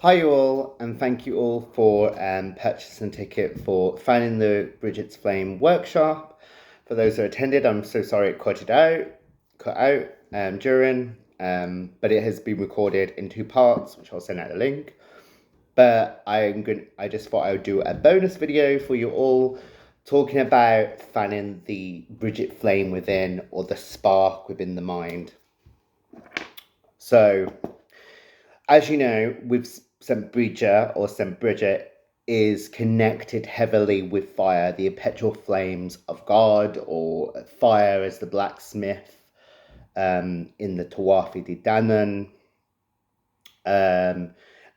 Hi, you all, and thank you all for purchasing a ticket for Fanning the Bridget's Flame workshop. For those who attended, I'm so sorry it cut out during, but it has been recorded in two parts, which I'll send out the link. But I just thought I would do a bonus video for you all, talking about fanning the Bridget flame within, or the spark within the mind. So, as you know, with St. Bridget or St. Bridget is connected heavily with fire, the perpetual flames of God, or fire as the blacksmith in the Tawafi de Danann.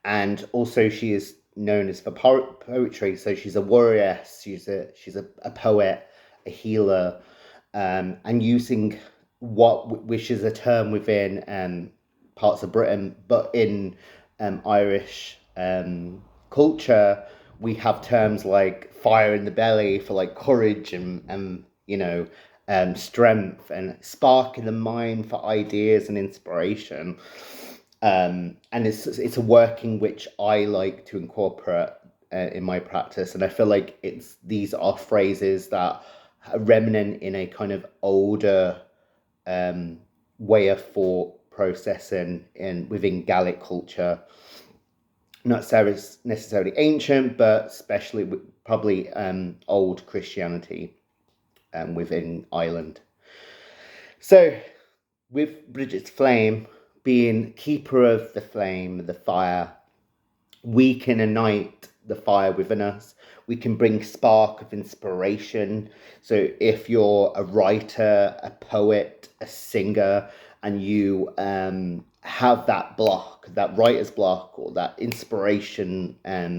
And also she is known as for poetry, so she's a warrior, she's a poet, a healer, and using which is a term within parts of Britain, but in Irish culture, we have terms like fire in the belly for like courage and strength, and spark in the mind for ideas and inspiration. And it's a working which I like to incorporate in my practice, and I feel like these are phrases that are remnant in a kind of older um, way of thought processing within Gaelic culture, not necessarily ancient, but especially probably old Christianity within Ireland. So, with Bridget's flame being keeper of the flame, the fire, we can ignite the fire within us. We can bring spark of inspiration. So if you're a writer, a poet, a singer, and you have that block, that writer's block, or that inspiration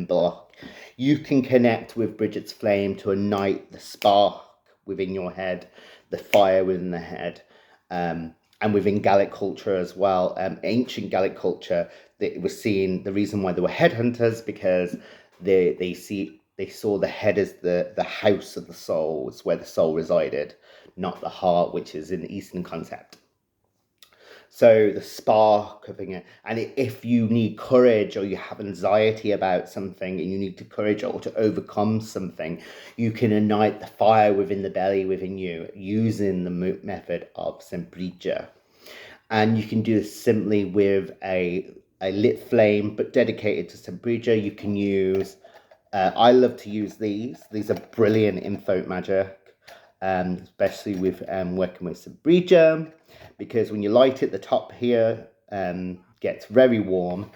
block, you can connect with Bridget's flame to ignite the spark within your head, the fire within the head. And within Gaelic culture as well, ancient Gaelic culture, that was seen, the reason why they were headhunters, because they saw the head as the house of the soul. It's where the soul resided, not the heart, which is an Eastern concept. So the spark of it, and if you need courage, or you have anxiety about something and you need to courage or to overcome something, you can ignite the fire within the belly within you using the method of St. Bridget. And you can do this simply with a lit flame, but dedicated to St. Bridget. You can use, I love to use these are brilliant in folk magic, especially with working with St. Bridget, because when you light it, the top here gets very warm,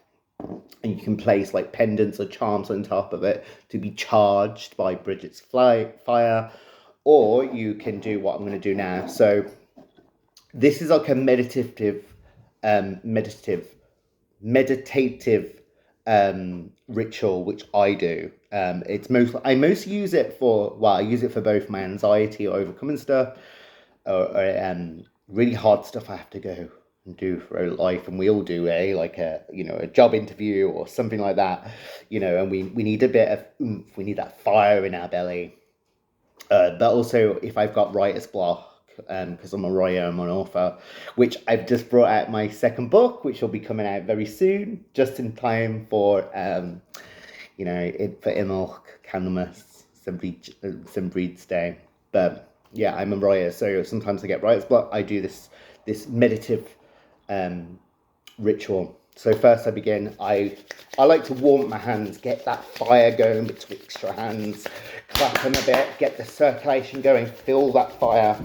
and you can place like pendants or charms on top of it to be charged by Bridget's fire, or you can do what I'm going to do now. So this is like a meditative ritual which I do. I mostly use it for, well, I use it for both my anxiety or overcoming stuff, or really hard stuff I have to go and do for life, and we all do, like a job interview or something like that, and we need a bit of oomph, we need that fire in our belly. But also, if I've got writer's block, because I'm a writer, I'm an author, which I've just brought out my second book, which will be coming out very soon, just in time for, for Imulk, Candlemas, some Breed's Day. But yeah, I'm a writer, so sometimes I get writer's block. I do this meditative ritual. So first I begin, I like to warm my hands, get that fire going betwixt your hands, clap them a bit, get the circulation going, feel that fire.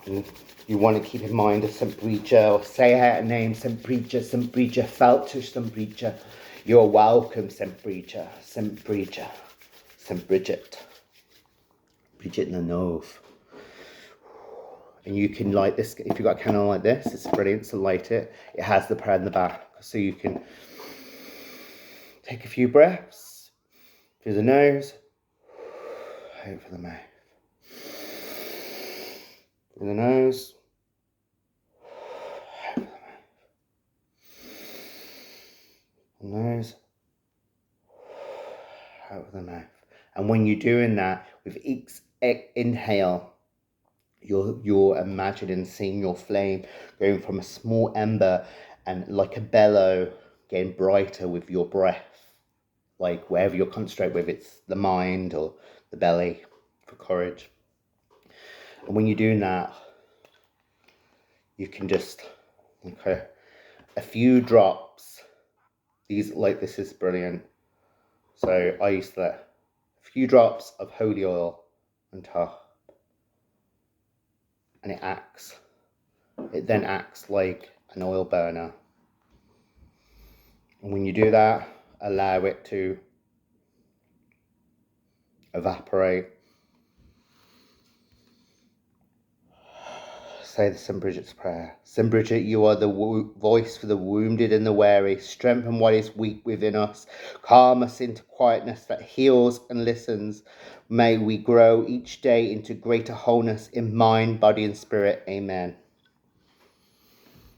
And you want to keep in mind a St. Bridget, or say out a name, St. Bridget, Feltish St. Bridget. You're welcome, St. Bridget, St. Bridget, St. Bridget, Bridget the Nove. And you can light this, if you've got a candle like this, it's brilliant to light it. It has the prayer in the back, so you can take a few breaths through the nose, out through the mouth. Through the nose, out through the mouth. Nose, out through the mouth. And when you're doing that, with each inhale, you're imagining seeing your flame going from a small ember and like a bellow getting brighter with your breath, like wherever you're concentrating with, it's the mind or the belly for courage. And when you're doing that, you can just, okay, a few drops. This is brilliant. So I used to let a few drops of holy oil on top, and it then acts like an oil burner. And when you do that, allow it to evaporate. Say the St. Bridget's Prayer. St. Bridget, you are the voice for the wounded and the weary. Strengthen what is weak within us. Calm us into quietness that heals and listens. May we grow each day into greater wholeness in mind, body, and spirit. Amen.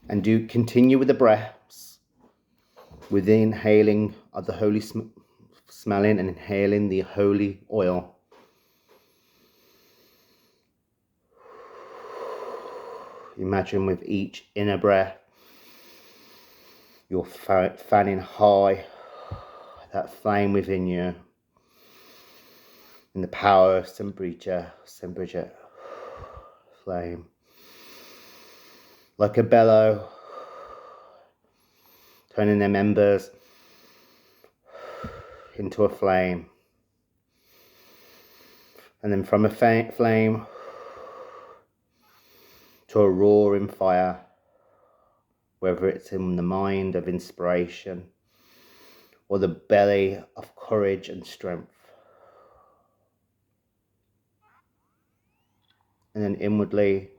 And do continue with the breaths, with the inhaling of the holy smelling and inhaling the holy oil. Imagine with each inner breath, you're fanning high that flame within you. And the power of St. Bridget flame. Like a bellow, turning their members into a flame. And then from a flame to a roaring fire, whether it's in the mind of inspiration or the belly of courage and strength. And then inwardly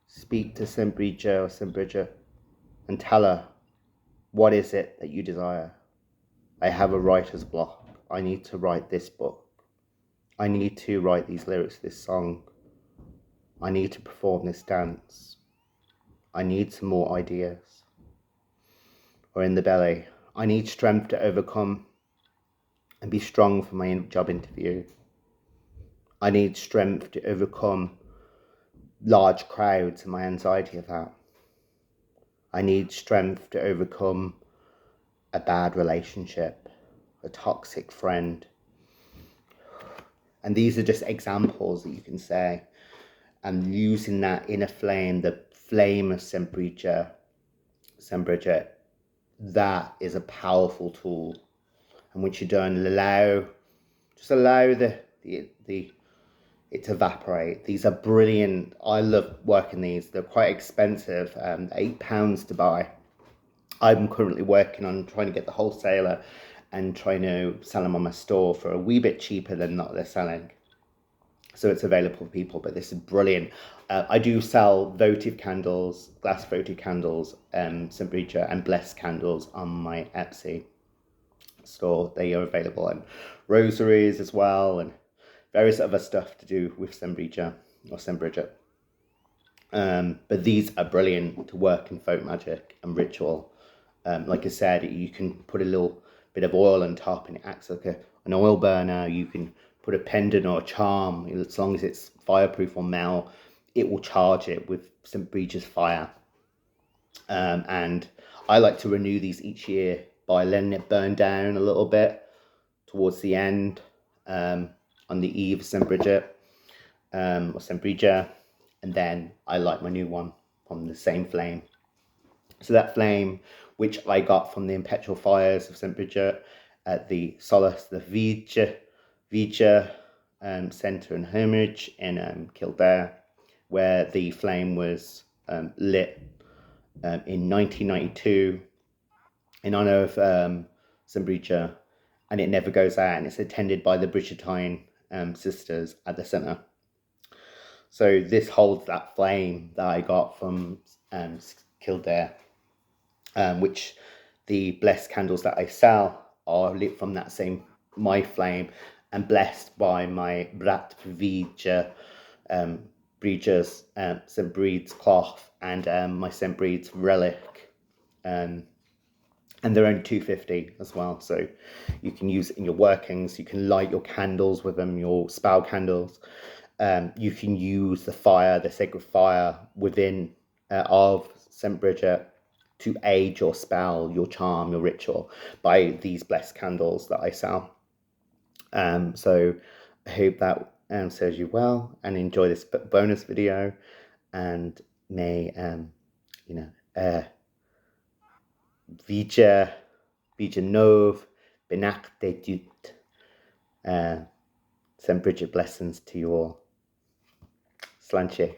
speak to St. Bridget or St. Bridget and tell her, what is it that you desire? I have a writer's block. I need to write this book. I need to write these lyrics to this song. I need to perform this dance. I need some more ideas. Or in the belly, I need strength to overcome and be strong for my job interview. I need strength to overcome large crowds and my anxiety of that. I need strength to overcome a bad relationship, a toxic friend. And these are just examples that you can say. And using that inner flame, the flame of St. Bridget, that is a powerful tool. And once you're done, just allow it to evaporate. These are brilliant. I love working these. They're quite expensive, £8 to buy. I'm currently working on trying to get the wholesaler and trying to sell them on my store for a wee bit cheaper than what they're selling. So it's available for people, but this is brilliant. I do sell votive candles, glass votive candles, St. Bridget and blessed candles on my Etsy store. They are available, and rosaries as well, and various other stuff to do with St. Bridget or St. Bridget. But these are brilliant to work in folk magic and ritual. Like I said, you can put a little bit of oil on top and it acts like an oil burner. You can put a pendant or a charm, as long as it's fireproof or metal, it will charge it with St. Bridget's fire. And I like to renew these each year by letting it burn down a little bit towards the end, on the eve of St. Bridget, or St. Bridget, and then I light my new one from the same flame. So that flame, which I got from the impetual fires of St. Bridget at the Solace, the Vija Centre and Hermitage in Kildare, where the flame was lit in 1992 in honour of St. Bridget, and it never goes out, and it's attended by the Bridgetine sisters at the centre. So this holds that flame that I got from Kildare, which the blessed candles that I sell are lit from that same, my flame, and blessed by my Brat Vija, Bridget's St. Breed's cloth, and my St. Breed's relic. And they're only £2.50 as well, so you can use it in your workings. You can light your candles with them, your spell candles. You can use the fire, the sacred fire within of St. Bridget, to aid your spell, your charm, your ritual by these blessed candles that I sell. So I hope that serves you well, and enjoy this bonus video, and may you know Vija Nov Benak de Dut. Send Bridget blessings to you all. Slanche.